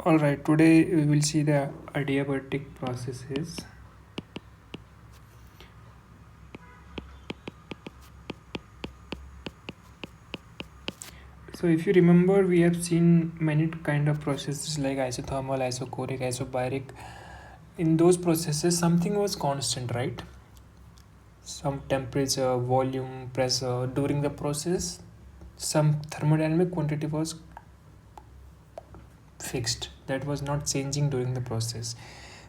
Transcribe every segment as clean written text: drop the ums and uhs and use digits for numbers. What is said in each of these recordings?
Alright, today we will see the adiabatic processes. So if you remember, we have seen many kind of processes like isothermal, isochoric, isobaric. In those processes, something was constant, right? Some temperature, volume, pressure. During the process, some thermodynamic quantity was fixed, that was not changing during the process.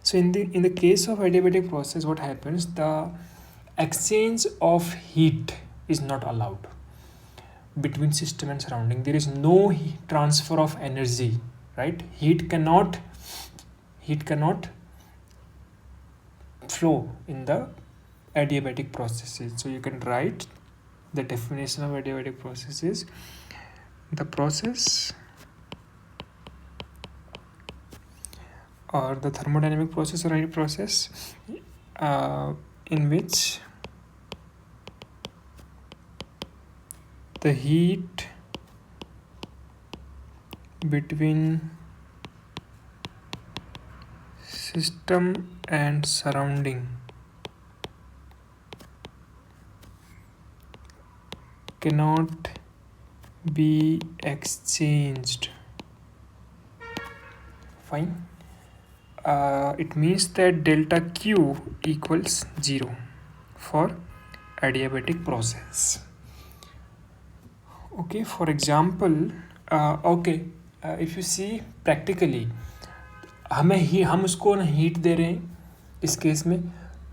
So in the case of adiabatic process, what happens, the exchange of heat is not allowed between system and surrounding. There is no transfer of energy, right? Heat cannot flow in the adiabatic processes. So you can write the definition of adiabatic processes: the process or the thermodynamic process or any process in which the heat between system and surrounding cannot be exchanged. Fine. It means that delta Q equals 0 for adiabatic process. Okay, for example, if you see practically, हम उसको ना heat दे रहे हैं इस case में,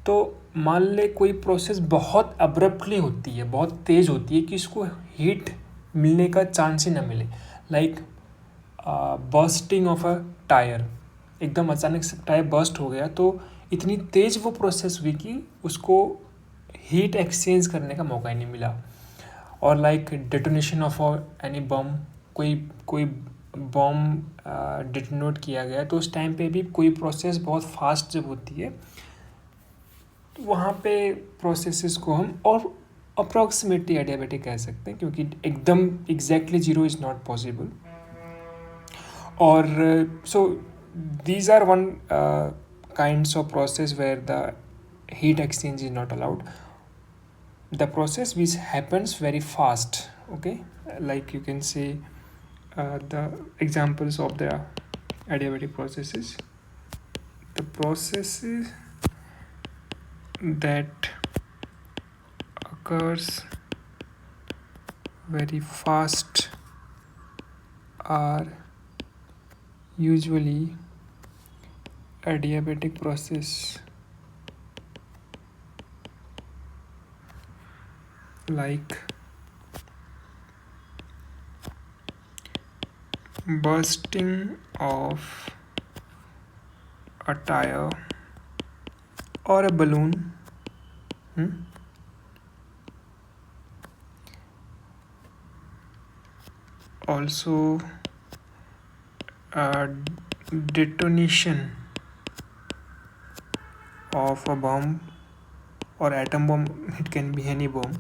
तो मान ले कोई प्रोसेस बहुत अब्रप्टली होती है, बहुत तेज़ होती है कि इसको हीट मिलने का चांस ही ना मिले, like bursting of a tyre. एकदम अचानक से टायर बर्स्ट हो गया, तो इतनी तेज़ वो प्रोसेस हुई कि उसको हीट एक्सचेंज करने का मौका ही नहीं मिला. और लाइक डेटोनेशन ऑफ एनी बम, कोई बम डिटोनेट किया गया, तो उस टाइम पे भी कोई प्रोसेस बहुत फास्ट जब होती है, तो वहाँ पे प्रोसेसेस को हम और अप्रॉक्सीमेटली एडियाबेटिक कह सकते हैं, क्योंकि एकदम exactly zero is not possible. और so these are one kinds of process where the heat exchange is not allowed. The process which happens very fast, okay, like you can say the examples of the adiabatic processes: the processes that occurs very fast are usually adiabatic process, like bursting of a tire or a balloon. Also detonation of a bomb or atom bomb, it can be any bomb.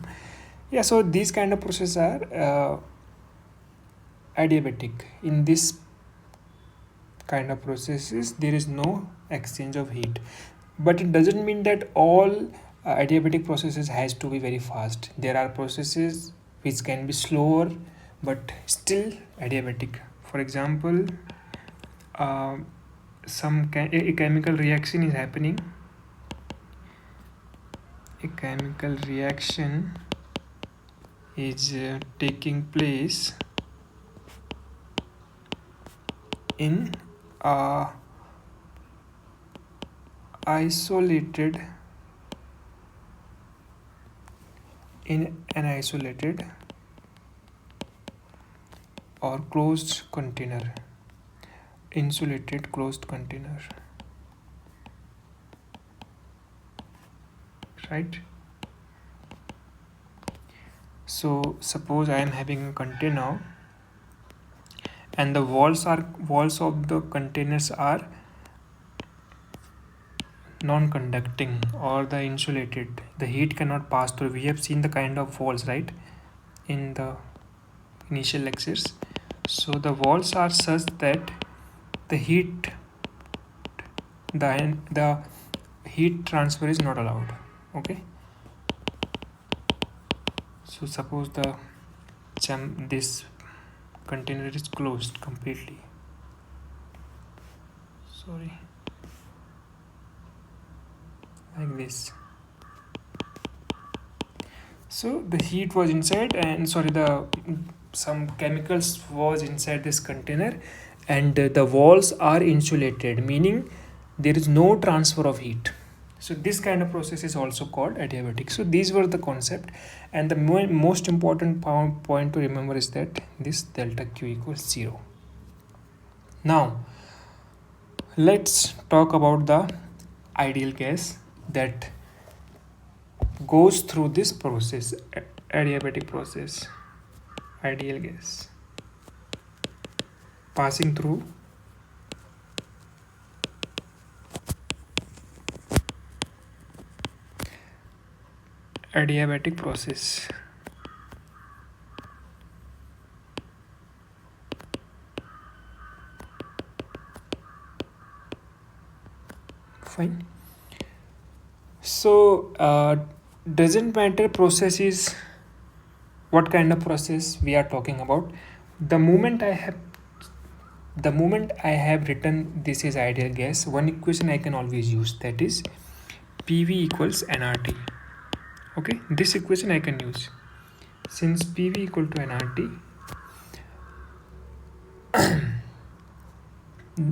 Yeah, so these kind of processes are adiabatic. In this kind of processes, there is no exchange of heat, but it doesn't mean that all adiabatic processes has to be very fast. There are processes which can be slower but still adiabatic. For example, a chemical reaction is happening. A chemical reaction is taking place in a isolated or closed container, insulated closed container, right? So suppose I am having a container and the walls of the containers are non-conducting or the insulated. The heat cannot pass through. We have seen the kind of walls, right, in the initial lectures. So the walls are such that the heat transfer is not allowed. Okay, so suppose this container is closed completely, sorry, like this. So the heat was inside, and some chemicals was inside this container, and the walls are insulated, meaning there is no transfer of heat. So this kind of process is also called adiabatic. So these were the concept, and the most important point to remember is that this delta Q equals 0. Now let's talk about the ideal gas that goes through this process, adiabatic process. Ideal gas passing through adiabatic process. Fine. So doesn't matter process is what kind of process we are talking about. The moment I have written this is ideal gas, one equation I can always use, that is PV equals nRT. Okay, this equation I can use. Since PV equal to nRT,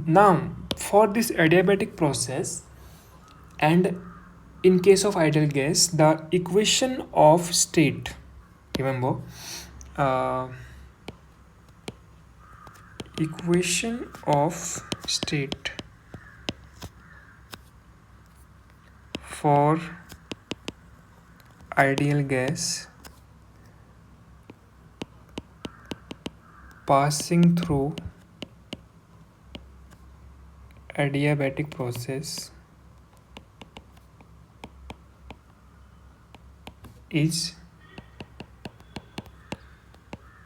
now for this adiabatic process, and in case of ideal gas, the equation of state, remember, equation of state for ideal gas passing through adiabatic process is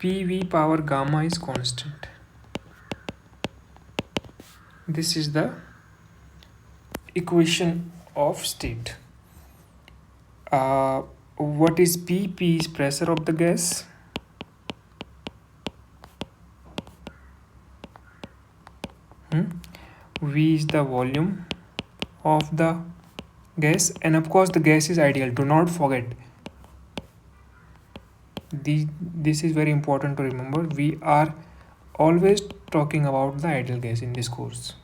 PV power gamma is constant. This is the equation of state. What is P? P is pressure of the gas. V is the volume of the gas, and of course the gas is ideal. Do not forget, this is very important to remember. We are always talking about the ideal gas in this course.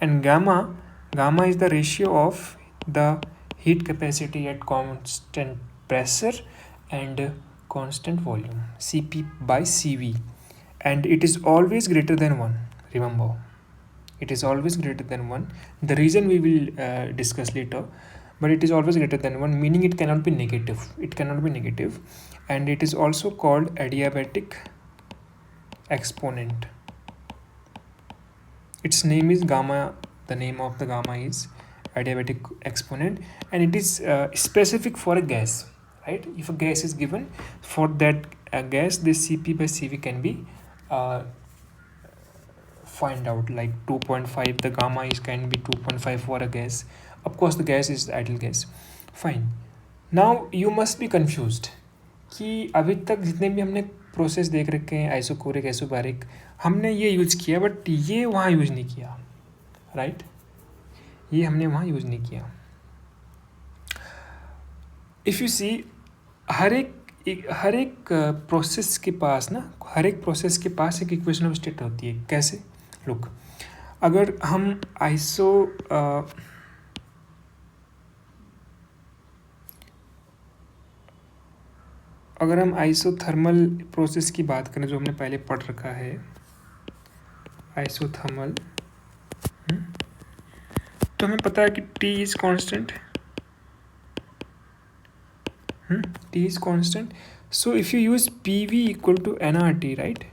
And gamma is the ratio of the heat capacity at constant pressure and constant volume, Cp by Cv, and it is always greater than 1. Remember, it is always greater than 1. The reason we will discuss later, but it is always greater than 1, meaning it cannot be negative. It cannot be negative, and it is also called adiabatic exponent. Its name is gamma. The name of the gamma is adiabatic exponent, and it is specific for a gas, right? If a gas is given, for that gas, this Cp by Cv can be find out, like 2.5. The gamma is can be 2.5 for a gas. Of course the gas is ideal gas. Fine. Now you must be confused कि अभी तक जितने भी हमने process देख रखे हैं, isochoric, isobaric, हमने ये यूज किया, बट ये वहाँ यूज नहीं किया, राइट? ये हमने वहाँ यूज नहीं किया. इफ़ यू सी, हर एक प्रोसेस के पास ना, हर एक प्रोसेस के पास एक इक्वेशन ऑफ स्टेट होती है. कैसे? लुक, अगर हम आइसोथर्मल प्रोसेस की बात करें, जो हमने पहले पढ़ रखा है, आइसोथर्मल, तो हमें पता है कि T is constant. T is constant. So if you use PV equal to nRT, right?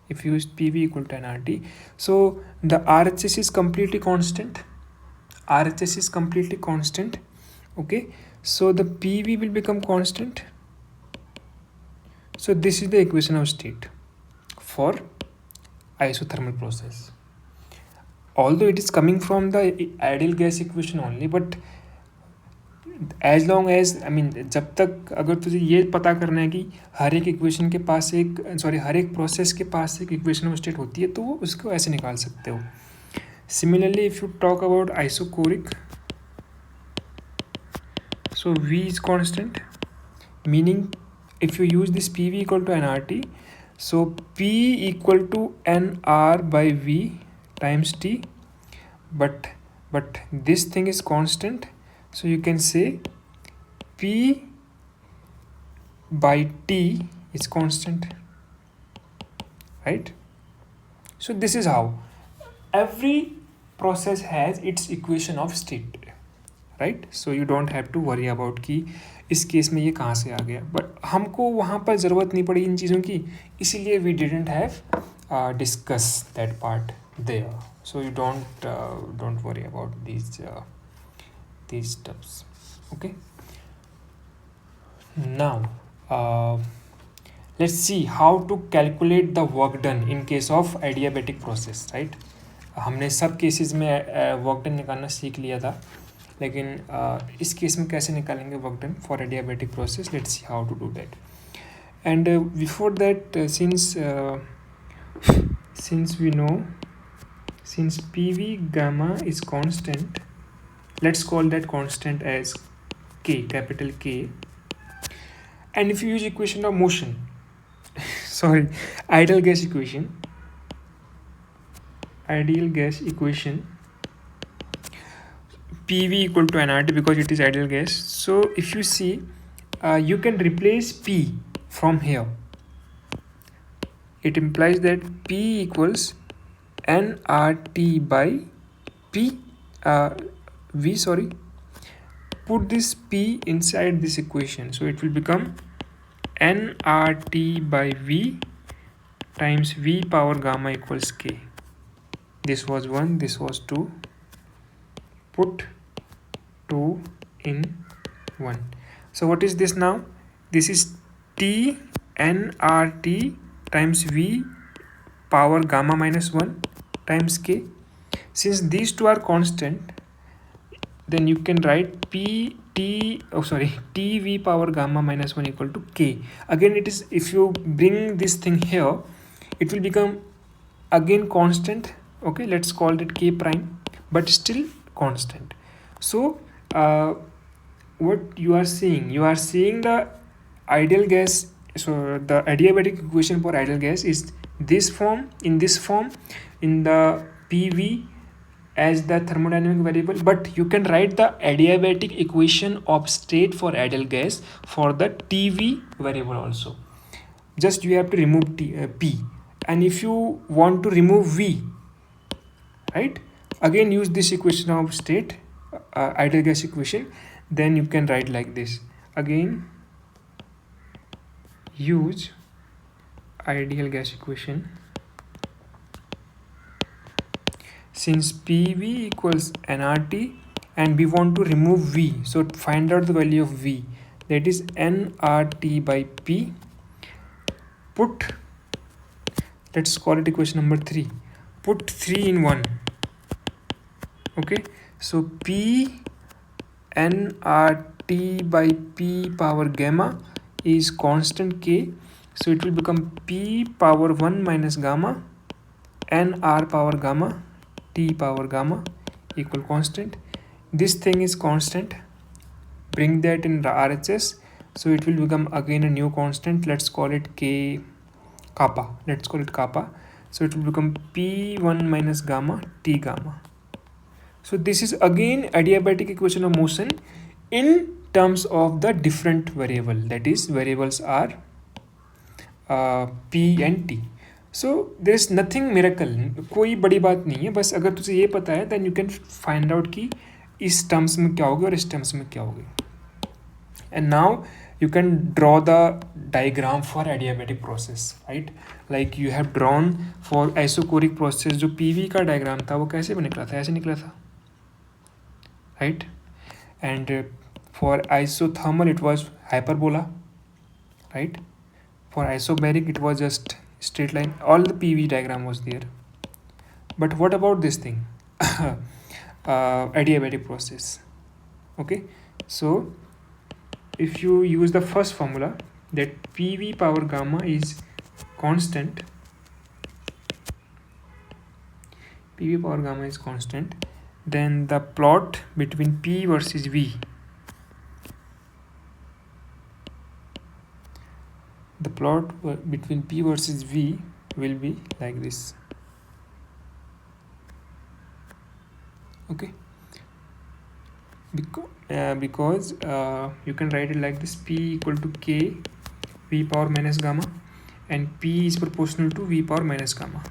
If you use PV equal to nRT, so the RHS is completely constant. RHS is completely constant. Okay, so the PV will become constant. So this is the equation of state for isothermal process. Although it is coming from the ideal gas equation only, but as long as जब तक अगर तुझे ये पता करना है कि हर एक इक्वेशन के पास हर एक प्रोसेस के पास एक इक्वेशन ऑफ स्टेट होती है, तो वो उसको ऐसे निकाल सकते हो. Similarly if you talk about isochoric, so V is constant, meaning if you use this PV equal to nRT, so P equal to nR by V times T, but this thing is constant, so you can say P by T is constant, right? So this is how every process has its equation of state, right. So you don't have to worry about कि इस case में ये कहाँ से आ गया, but हमको वहाँ पर ज़रूरत नहीं पड़ी इन चीज़ों की, इसीलिए we didn't have discuss that part there. So you don't worry about these steps. Okay, now let's see how to calculate the work done in case of adiabatic process, right? हमने सब केसेस में work done निकालना सीख लिया था, लेकिन इस case में कैसे निकालेंगे work done for adiabatic process. Let's see how to do that. And before that, since we know, since PV gamma is constant, let's call that constant as K, capital K. And if you use equation of motion ideal gas equation, PV equal to nRT, because it is ideal gas. So if you see, you can replace P from here. It implies that P equals nRT by P, put this P inside this equation, so it will become nRT by V times V power gamma equals K. This was 1, this was 2, put 2 in 1. So what is this now? This is T nRT times V power gamma minus 1 times K. Since these two are constant, then you can write TV power gamma minus 1 equal to K. Again, it is, if you bring this thing here, it will become again constant. Okay, let's call it K prime, but still constant. So what you are seeing the ideal gas. So the adiabatic equation for ideal gas is this form, in the PV as the thermodynamic variable, but you can write the adiabatic equation of state for ideal gas for the TV variable also. Just you have to remove P, and if you want to remove V, right, again use this equation of state, ideal gas equation. Then you can write like this. Again use ideal gas equation. Since PV equals nRT and we want to remove V, so find out the value of V, that is nRT by P. Put, let's call it equation number 3, put 3 in 1. Okay, so P nRT by P power gamma is constant K, so it will become P power 1 minus gamma nR power gamma T power gamma equal constant. This thing is constant, bring that in RHS, so it will become again a new constant. Let's call it kappa. So it will become P1 minus gamma T gamma. So this is again adiabatic equation of motion in terms of the different variable, that is variables are P and T. So there is nothing miracle, कोई बड़ी बात नहीं है. बस अगर तुझे ये पता है then you can find out कि इस टर्म्स में क्या होगी और इस टर्म्स में क्या होगी. And now you can draw the diagram for adiabatic process, right? Like you have drawn for isochoric process, जो PV का डायग्राम था वो कैसे निकला था, ऐसे निकला था, right? And for isothermal it was hyperbola, right? For isobaric it was just straight line, all the PV diagram was there. But what about this thing? Adiabatic process. Okay, so if you use the first formula that PV power gamma is constant, PV power gamma is constant, then the plot between P versus V, the plot between P versus V will be like this. Okay, because you can write it like this: P equal to K V power minus gamma, and P is proportional to V power minus gamma.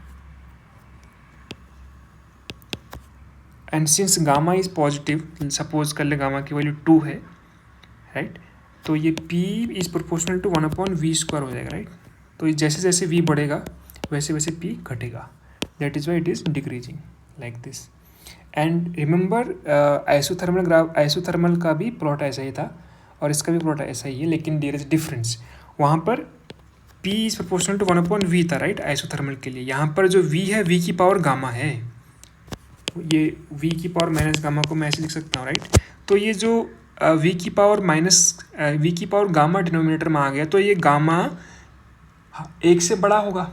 And since gamma is positive, suppose कर ले gamma की value 2 है, right, तो ये P is proportional to 1/v² हो जाएगा, right. तो जैसे जैसे V बढ़ेगा वैसे वैसे P घटेगा. That is why it is decreasing like this. And remember isothermal का भी प्लॉट ऐसा ही था और इसका भी प्लॉट ऐसा ही है, लेकिन देयर इज डिफरेंस. वहाँ पर P is proportional to 1/v था, राइट, आइसोथर्मल के लिए. यहाँ पर जो V है, V की पावर गामा है. ये V की पावर माइनस गामा को मैं ऐसे लिख सकता हूँ, राइट. तो ये जो V की पावर गामा डिनोमिनेटर में आ गया, तो ये गामा 1 से बड़ा होगा,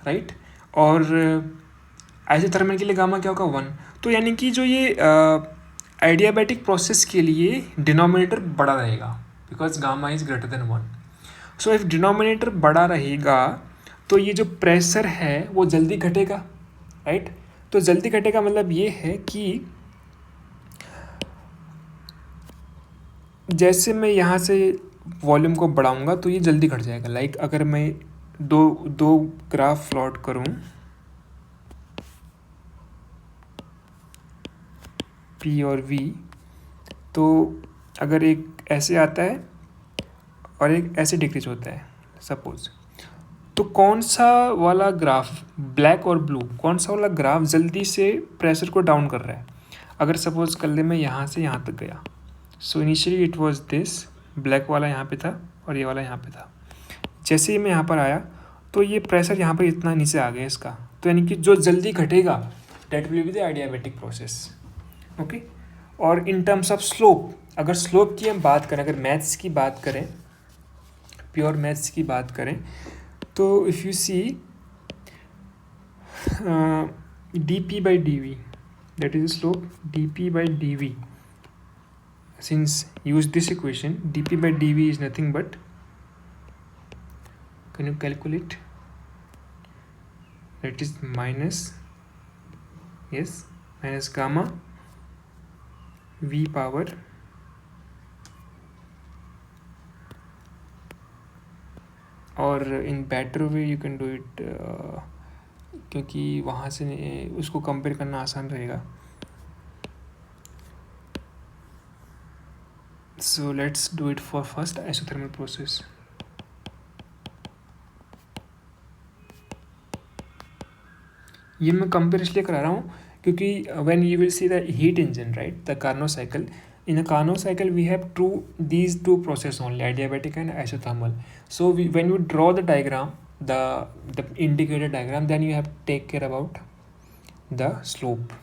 राइट. और आइसोथर्मल के लिए गामा क्या होगा, 1. तो यानी कि जो ये आइडियाबैटिक प्रोसेस के लिए डिनोमिनेटर बड़ा रहेगा, because gamma is greater than 1. So if denominator बड़ा रहेगा तो ये जो प्रेशर है वो जल्दी घटेगा, राइट. तो जल्दी घटेगा मतलब ये है कि जैसे मैं यहाँ से वॉल्यूम को बढ़ाऊंगा तो ये जल्दी घट जाएगा. लाइक अगर मैं दो ग्राफ प्लॉट करूँ, P और V, तो अगर एक ऐसे आता है और एक ऐसे डिक्रीज होता है सपोज, तो कौन सा वाला ग्राफ, ब्लैक और ब्लू, कौन सा वाला ग्राफ जल्दी से प्रेशर को डाउन कर रहा है? अगर सपोज कर ले मैं यहाँ से यहाँ तक गया, so initially it was this, black वाला यहाँ पे था और ये वाला यहाँ पे था. जैसे ही मैं यहाँ पर आया तो ये प्रेशर यहाँ पर इतना नीचे आ गया इसका, तो यानी कि जो जल्दी घटेगा that will be the adiabatic process. Okay. और इन टर्म्स ऑफ स्लोप, अगर स्लोप की हम बात करें, अगर मैथ्स की बात करें, प्योर मैथ्स की बात करें, तो if you see dp by dv, that is the slope dp by dv. Since use this equation, dp by dv is nothing but, can you calculate, that is minus gamma v power और in better way you can do it, क्योंकि वहाँ से उसको compare करना आसान रहेगा. So let's do it for first isothermal process. ये मैं कंपेयर इसलिए करा रहा हूँ क्योंकि when you will see the heat engine, right, the Carnot cycle, in a Carnot cycle we have these two processes only, adiabatic and isothermal. So when you draw the diagram, the indicator diagram, then you have to take care about the slope.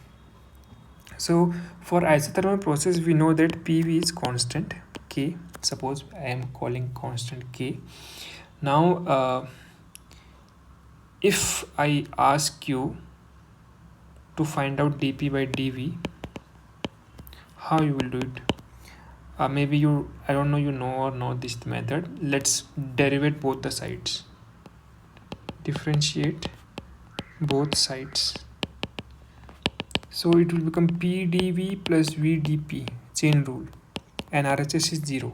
So for isothermal process we know that PV is constant K. Suppose I am calling constant K. Now if I ask you to find out dP by dV, how you will do it? Maybe I don't know, you know or not this method. Let's derivate both the sides, differentiate both sides. So it will become PdV plus VdP, chain rule, and RHS is 0.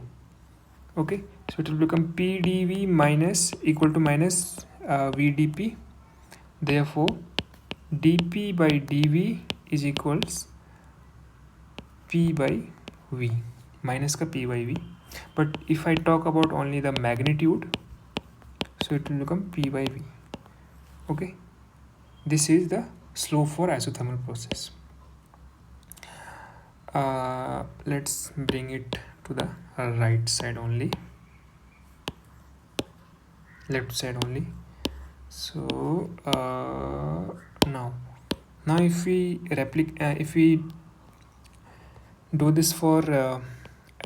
Okay, so it will become PdV minus equal to minus VdP. Therefore dP by dV is equals P by V, minus का P by V. But if I talk about only the magnitude, so it will become P by V. Okay, this is the slope for isothermal process. Let's bring it to the right side only, left side only. So now if we do this for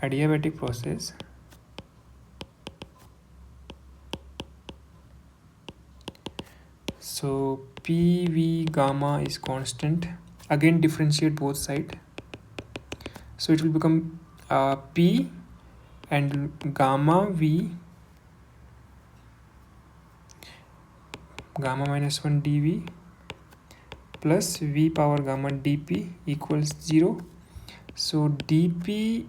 adiabatic process, so PV gamma is constant. Again differentiate both sides, so it will become P and gamma V gamma minus 1 dV plus V power gamma dP equals 0. So dP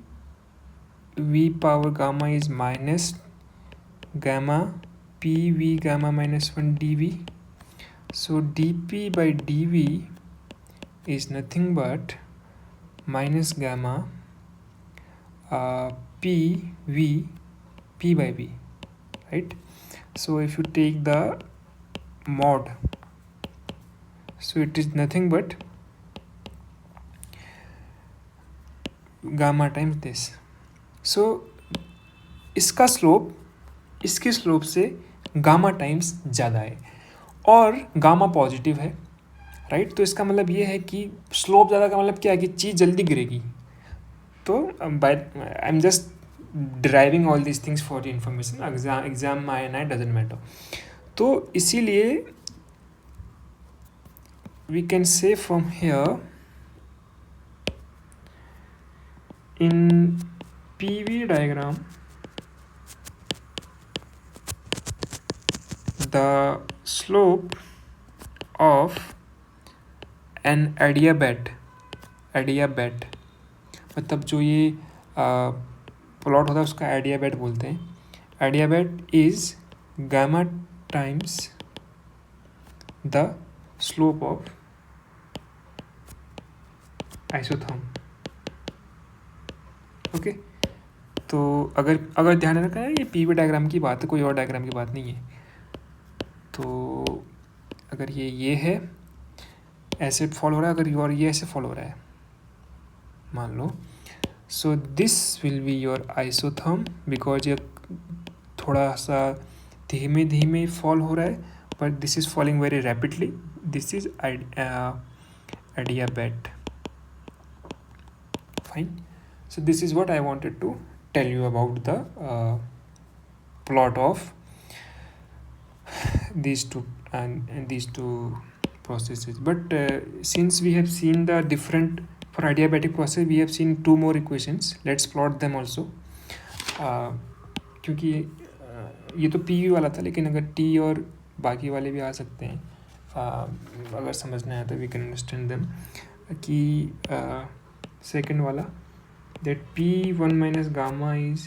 V power gamma is minus gamma PV gamma minus 1 dV. So dP by dV is nothing but minus gamma PV P by V, right? So if you take the mod, so it is nothing but gamma times this. So इसका slope इसके slope से gamma times ज़्यादा है और gamma positive है, right? तो इसका मतलब ये है कि स्लोप ज़्यादा का मतलब क्या है कि चीज़ जल्दी गिरेगी. तो by I am just deriving all these things for information. Exam में आए ना डजेंट मैटर. तो इसीलिए we can say from here in PV diagram the slope of an adiabat मतलब जो ये प्लॉट होता है उसका adiabat बोलते हैं. Adiabat is gamma times the slope of isotherm. Okay तो अगर ध्यान रखना है ये पीवी डायग्राम की बात है, कोई और डायग्राम की बात नहीं है. तो अगर ये है ऐसे फॉलो हो रहा है, अगर और ये ऐसे फॉलो हो रहा है मान लो, so this will be your isotherm because ये थोड़ा सा धीमे धीमे फॉल हो रहा है, but this is falling very rapidly. This is adiabat. Fine. So this is what I wanted to tell you about the plot of these two processes. But since we have seen the different for adiabatic process, we have seen two more equations. Let's plot them also. क्योंकि ये तो PV वाला था, लेकिन अगर T और बाकी वाले भी आ सकते हैं अगर समझना है तो we can understand them. कि सेकेंड वाला that P1 minus gamma is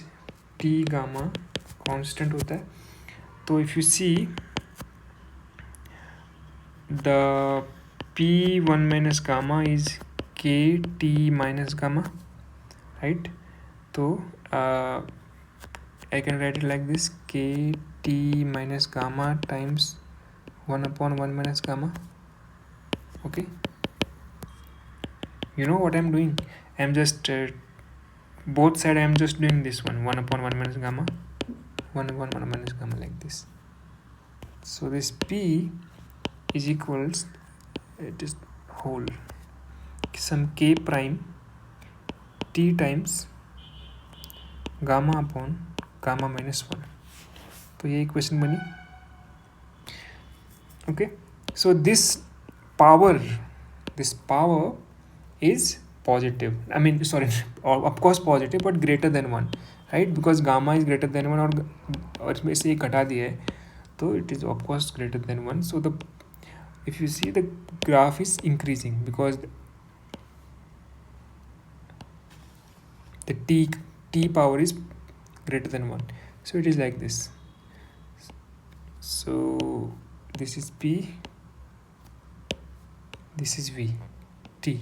T gamma constant होता है. तो if you see the P1 minus gamma is KT minus gamma, right? तो I can write it like this, KT minus gamma times 1 upon 1 minus gamma. Okay, you know what I'm doing? I'm just both side I am just doing this 1 upon 1 minus gamma, 1 upon 1 minus gamma, like this. So this P is equals, it is whole some K prime T times gamma upon gamma minus 1. तो ये equation बनी. Okay, so this power is positive, I mean sorry, of course positive but greater than 1, right? Because gamma is greater than 1 और इसमें से घटा दिया है तो it is of course greater than 1. So the if you see the graph is increasing because the t power is greater than 1. So it is like this. So this is P, this is V, T.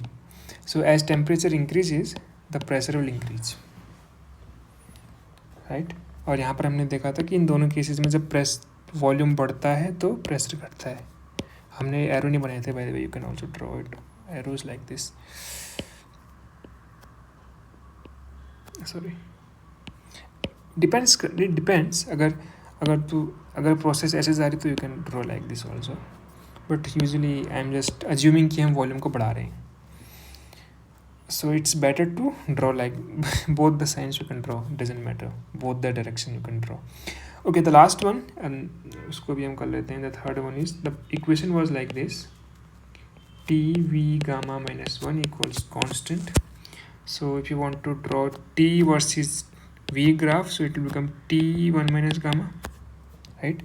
So as temperature increases the pressure will increase, right? और यहाँ पर हमने देखा था कि इन दोनों cases में जब वॉल्यूम बढ़ता है तो प्रेशर घटता है. हमने एरो नहीं बनाए थे, by the way, you can also draw it arrows like this. Sorry, depends. अगर अगर प्रोसेस ऐसे जा रही तो you can draw like this also, but usually I am just assuming कि हम वॉल्यूम को बढ़ा रहे हैं. So it's better to draw like both the signs you can draw, doesn't matter, both the direction you can draw. Okay, the last one, and usko bhi hum kar lete hain. The third one is, the equation was like this: t v gamma minus 1 equals constant. So if you want to draw t versus v graph, so it will become t1 minus gamma, right?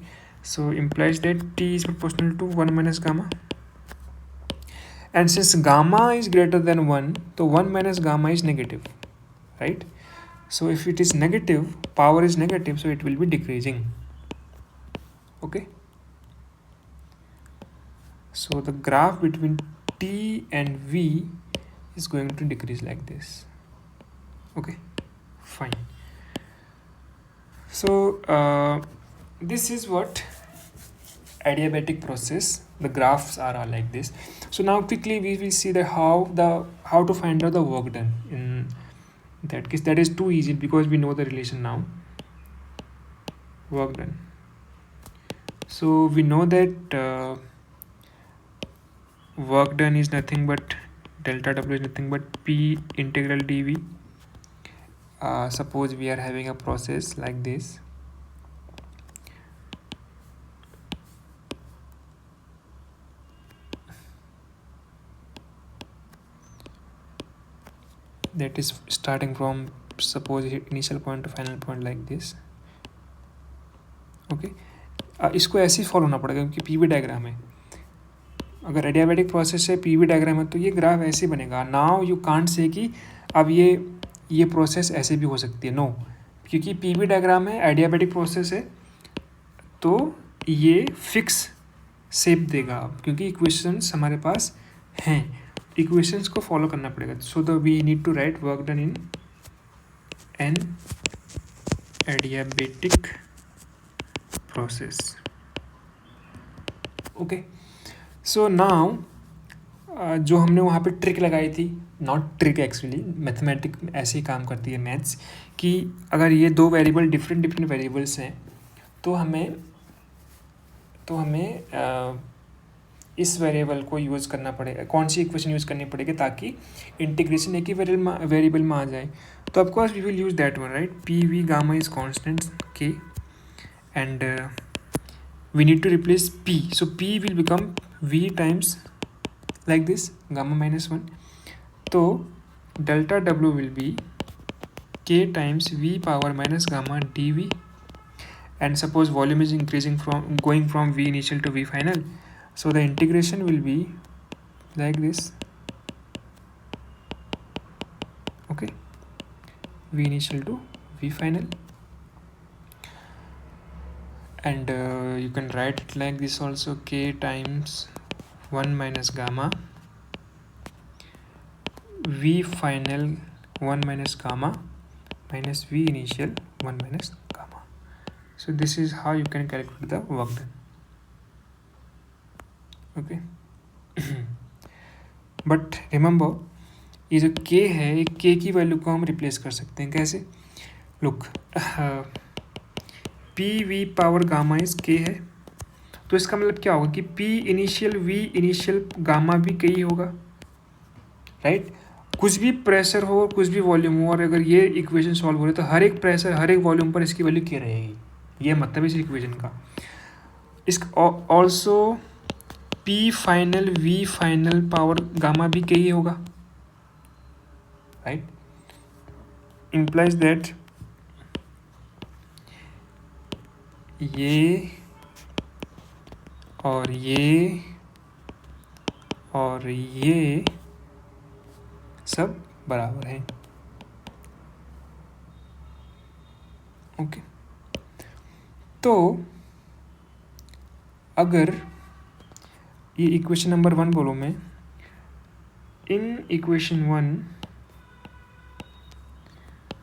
So implies that t is proportional to 1 minus gamma. And since gamma is greater than 1, so 1 minus gamma is negative, right? So if it is negative, power is negative, so it will be decreasing. Okay, so the graph between t and v is going to decrease like this. Okay, fine. So this is what adiabatic process, the graphs are all like this. So now quickly we will see that how to find out the work done. In that case, that is too easy because we know the relation now. Work done. So we know that work done is nothing but delta W is nothing but P integral dV. Suppose we are having a process like this. That is starting from, suppose initial point to final point like this. Okay, इसको ऐसे ही follow होना पड़ेगा क्योंकि PV diagram है. अगर adiabatic process है, PV diagram है, तो ये ग्राफ ऐसे बनेगा. नाउ यू कांट से कि अब ये प्रोसेस ऐसे भी हो सकती है, नो, क्योंकि पीवी डायग्राम है, एडियाबैटिक प्रोसेस है, तो ये फिक्स शेप देगा क्योंकि इक्वेशंस हमारे पास हैं. इक्वेशंस को फॉलो करना पड़ेगा. So the we need to write work done in an adiabatic process. Okay, so now जो हमने वहाँ पे ट्रिक लगाई थी, नॉट ट्रिक एक्चुअली, मैथमेटिक ऐसे ही काम करती है मैथ्स, कि अगर ये दो वेरिएबल डिफरेंट वेरिएबल्स हैं तो हमें इस वेरिएबल को यूज़ करना पड़ेगा, कौन सी इक्वेशन यूज़ करनी पड़ेगी ताकि इंटीग्रेशन एक ही वेरिएबल में आ जाए. तो of course we will use that one, right? P V gamma is constant K and we need to replace P. So P will become V times like this, gamma minus 1. तो delta W will be k times v power minus gamma dv, and suppose volume is increasing from going from v initial to v final, so the integration will be like this. Okay, v initial to v final, and you can write it like this also, k times 1 minus gamma v final 1 minus gamma minus v initial 1 minus gamma. So this is how you can calculate the work done. Okay. But remember, ये जो k है, ये k की value को हम replace कर सकते हैं. कैसे? Look, p v power gamma is k है, तो इसका मतलब क्या होगा कि P initial V initial gamma भी कई होगा, राइट? कुछ भी प्रेशर हो, कुछ भी वॉल्यूम हो, और अगर ये इक्वेशन सॉल्व हो रही है तो हर एक प्रेशर, हर एक वॉल्यूम पर इसकी वैल्यू क्या रहेगी, ये मतलब है इस इक्वेशन का. इसका also P final V final power gamma भी कई होगा, राइट? इम्प्लाइज दैट ये और ये सब बराबर हैं. ओके, तो अगर ये इक्वेशन नंबर 1 बोलो मैं, in equation 1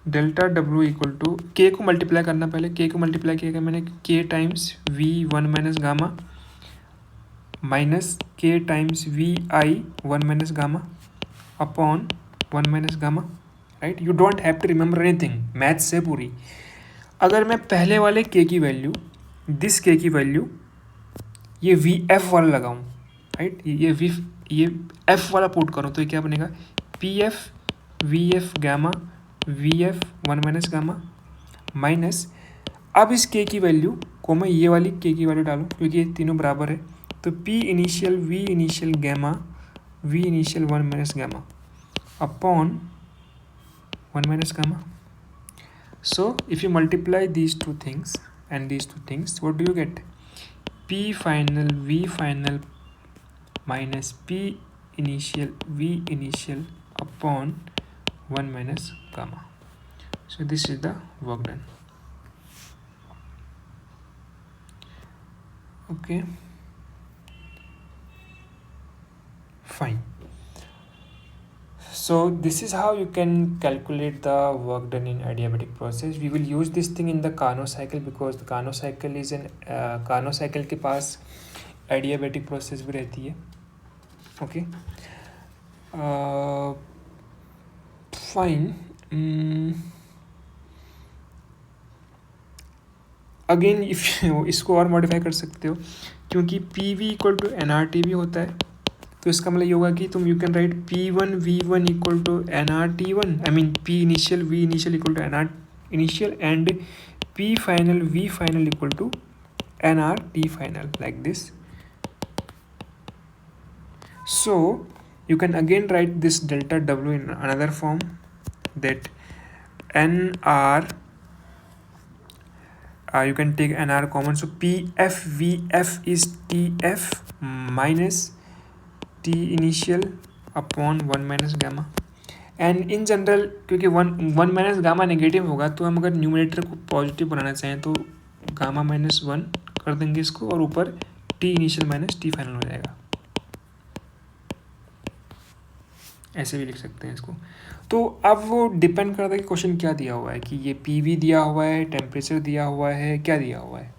delta W equal to k को मल्टीप्लाई करना, पहले k को मल्टीप्लाई किया मैंने, k times v 1 minus gamma minus k times v i 1 minus gamma upon 1 minus gamma, right? You don't have to remember anything, maths से पूरी. अगर मैं पहले वाले k की वैल्यू दिस के की वैल्यू ये वी एफ वाला लगाऊँ, राइट, ये एफ वाला पुट करूँ, तो ये क्या बनेगा, P F V F gamma V F one minus gamma minus, अब इस के की वैल्यू को मैं ये वाली के की वैल्यू डालूँ क्योंकि ये तीनों बराबर है, तो P initial V initial gamma V initial one minus gamma upon one minus gamma. So if you multiply these two things and these two things, what do you get? P final V final minus P initial V initial upon 1 minus gamma. So this is the work done. Okay, fine. So this is how you can calculate the work done in adiabatic process. We will use this thing in the Carnot cycle because the Carnot cycle is an Carnot cycle के पास adiabatic process भी रहती है. Okay, fine. Again if इसको और modify कर सकते हो क्योंकि P V equal to n R T भी होता है, तो इसका मतलब ये होगा कि तुम you can write P one V one equal to n R T one, I mean P initial V initial equal to n R initial and P final V final equal to n R T final, like this. So you can again write this delta W in another form, that NR, you can take NR common, so PFVF is TF minus T initial upon 1 minus gamma. And in general क्योंकि one minus gamma negative होगा, तो हम अगर numerator को positive बनाना चाहें तो gamma minus one कर देंगे इसको, और ऊपर T initial minus T final हो जाएगा. ऐसे भी लिख सकते हैं इसको. तो अब वो डिपेंड करता है कि क्वेश्चन क्या दिया हुआ है, कि ये पीवी दिया हुआ है, टेम्परेचर दिया हुआ है, क्या दिया हुआ है.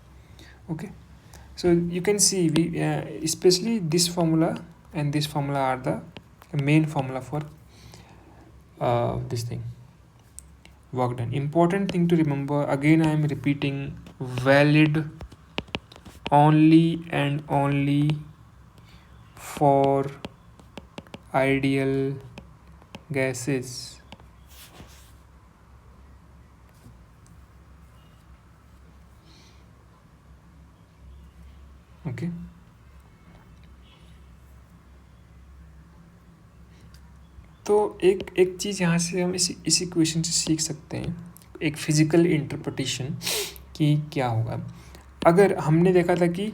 Okay, so you can see we specially this formula and this formula are the main formula for this thing, work done. Important thing to remember, again I am repeating, valid only and only for ideal gases. Okay, तो एक चीज़ यहाँ से हम इस equation से सीख सकते हैं, एक फिजिकल इंटरप्रिटेशन कि क्या होगा. अगर हमने देखा था कि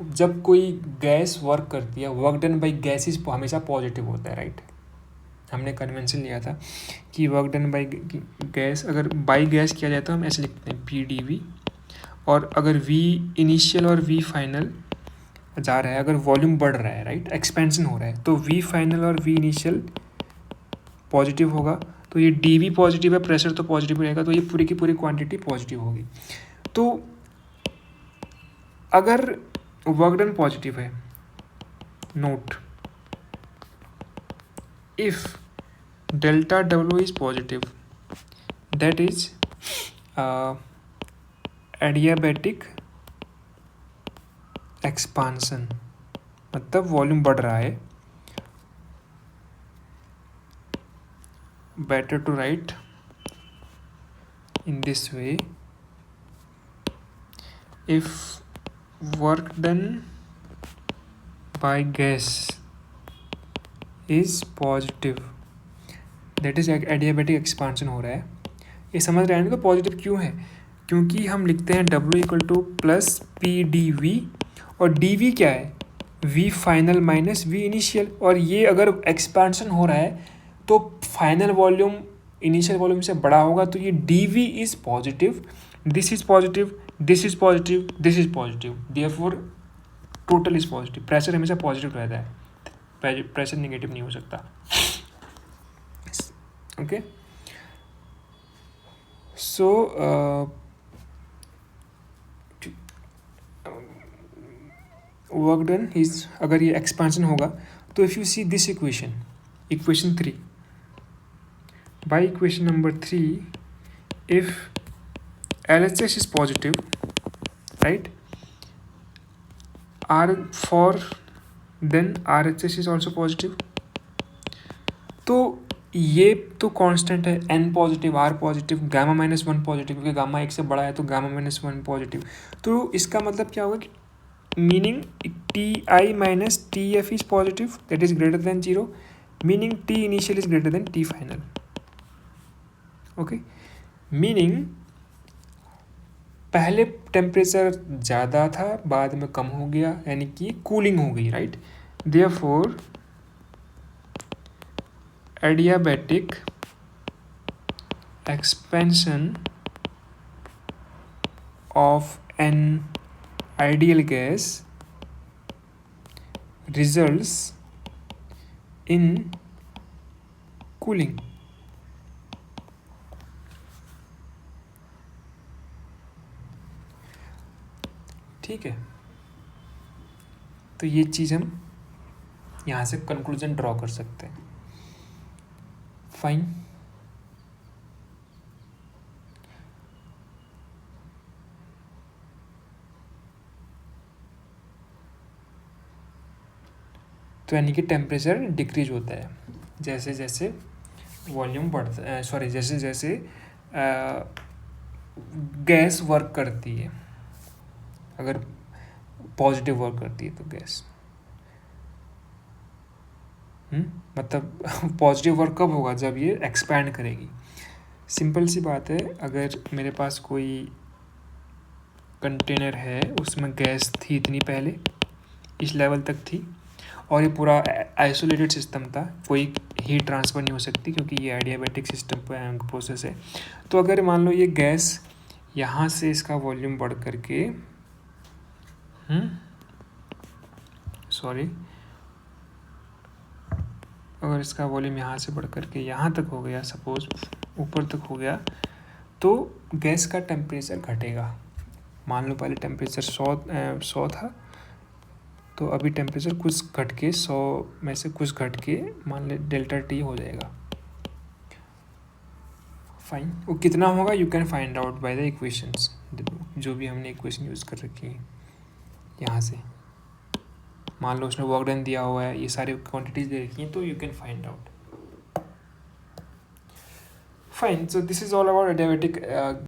जब कोई गैस वर्क करती है, वर्क डन बाई गैसेस हमेशा पॉजिटिव होता है, राइट. हमने कन्वेंशन लिया था कि वर्क डन बाई गैस, अगर बाई गैस किया जाए तो हम ऐसे लिखते हैं पी डी वी, और अगर वी इनिशियल और वी फाइनल जा रहा है, अगर वॉल्यूम बढ़ रहा है, राइट, एक्सपेंशन हो रहा है, तो वी फाइनल और वी इनिशियल पॉजिटिव होगा, तो ये डी वी पॉजिटिव है, प्रेशर तो पॉजिटिव रहेगा, तो ये पूरी की पूरी क्वांटिटी पॉजिटिव होगी. तो अगर वर्क डन पॉजिटिव है, note, if delta W is positive, that is adiabatic expansion, मतलब वॉल्यूम बढ़ रहा है. Better to write in this way, if work done by gas is positive, that is adiabatic expansion हो रहा है. ये समझ रहे हैं तो पॉजिटिव क्यों है, क्योंकि हम लिखते हैं W equal to plus P D V, और डी वी क्या है, V final minus V initial, और ये अगर एक्सपेंशन हो रहा है तो फाइनल वॉल्यूम इनिशियल वॉल्यूम से बड़ा होगा, तो ये D V is positive, this is positive, this is positive, this is positive, therefore total is positive. Pressure हमेशा पॉजिटिव रहता है, प्रेशर नेगेटिव नहीं हो सकता. Okay, so work done is, अगर ये एक्सपेंशन होगा, तो if you see this equation 3, by equation number 3, if LHS is positive, right, R for then RHS is also positive. तो ये तो कांस्टेंट है, n positive, R positive, gamma minus one positive, क्योंकि gamma एक से बड़ा है तो गामा माइनस वन पॉजिटिव। तो इसका मतलब क्या होगा कि meaning Ti minus Tf is positive, that is greater than zero, meaning T initial is greater than T final. Okay, meaning पहले टेम्परेचर ज़्यादा था, बाद में कम हो गया, यानी कि कूलिंग हो गई, right. Therefore adiabatic expansion of an ideal gas results in cooling। ठीक है, तो ये चीज़ हम यहाँ से कंक्लूजन ड्रॉ कर सकते हैं। फाइन, तो यानी कि टेम्परेचर डिक्रीज होता है जैसे जैसे वॉल्यूम बढ़ता है, सॉरी जैसे जैसे गैस वर्क करती है, अगर पॉजिटिव वर्क करती है तो गैस मतलब पॉजिटिव वर्क कब होगा, जब ये एक्सपैंड करेगी। सिंपल सी बात है, अगर मेरे पास कोई कंटेनर है, उसमें गैस थी इतनी पहले, इस लेवल तक थी, और ये पूरा आइसोलेटेड सिस्टम था, कोई हीट ट्रांसफ़र नहीं हो सकती क्योंकि ये एडियाबैटिक सिस्टम प्रोसेस है। तो अगर मान लो ये गैस यहाँ से इसका वॉल्यूम बढ़ करके अगर इसका वॉल्यूम यहाँ से बढ़ करके यहाँ तक हो गया, सपोज ऊपर तक हो गया, तो गैस का टेम्परेचर घटेगा। मान लो पहले टेम्परेचर 100 था, तो अभी टेम्परेचर कुछ घट के 100 में से कुछ घट के मान ले डेल्टा T हो जाएगा। फाइन, वो कितना होगा you can find out by the equations, जो भी हमने इक्वेशन यूज़ कर रखी है। यहाँ से मान लो उसने वर्क डन दिया हुआ है, ये सारी क्वांटिटीज दे रखी हैं, तो you can find out. Fine, so this is all about adiabatic